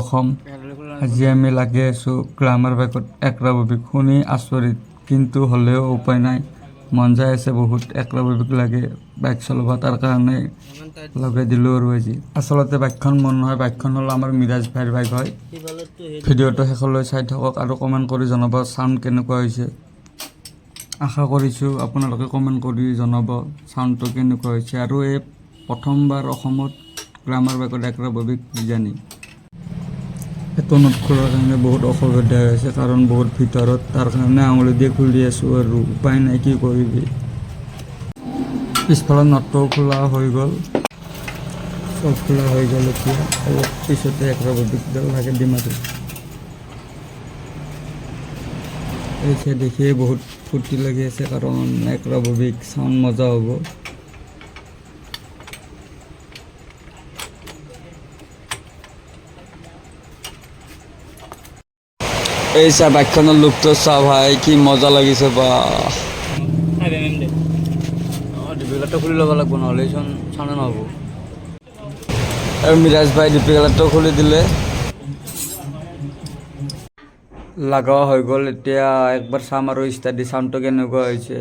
অসম। আজি আমি লাগি আছোঁ গ্লামাৰ বাইকত একৰাববিক শুনি আচৰিত, কিন্তু হ'লেও উপায় নাই। মন যায় আছে বহুত একৰাববিক লাগে বাইক চলাব, তাৰ কাৰণে লগাই দিলোঁ আৰু আজি। আচলতে বাইকখন মোৰ নহয়, বাইকখন হ'ল আমাৰ মিৰাজ ভাইৰ বাইক হয়। ভিডিঅ'টো শেষলৈ চাই থাকক আৰু কমেণ্ট কৰি জনাব চাউণ্ড কেনেকুৱা হৈছে। আশা কৰিছোঁ আপোনালোকে কমেণ্ট কৰি জনাব চাউণ্ডটো কেনেকুৱা হৈছে। আৰু এই প্ৰথমবাৰ অসমত গ্লামাৰ বাইকত একৰাববিক কিজানি। সেইটো নোট কৰাৰ কাৰণে বহুত অসুবিধা হৈছে, কাৰণ বহুত ভিতৰত, তাৰ কাৰণে আঙুলি দিয়ে খুলি আছোঁ আৰু উপায় নাই, কি কৰিবি। পিছফালৰ নটটোও খোলা হৈ গ'ল, চব খোলা হৈ গ'ল। এতিয়া অলপ পিছতে একৰাববিকডাল লাগে দিম আৰু। এই দেখিয়ে বহুত ফূৰ্তি লাগি আছে, কাৰণ একৰাববিক চাউণ্ড মজা হ'ব। এই চা বাইকখনৰ লুকটো চা ভাই, কি মজা লাগিছে বা। ডিপিকালাৰটো খুলি ল'ব লাগিব, নহ'লে চাউণ্ড নহ'ব। আৰু মিৰাজ ভাই ডিপিকালাৰটো খুলি দিলে, লগাও হৈ গ'ল। এতিয়া একবাৰ চাম আৰু ষ্টাৰ্ট দি চাউণ্ডটো কেনেকুৱা হৈছে।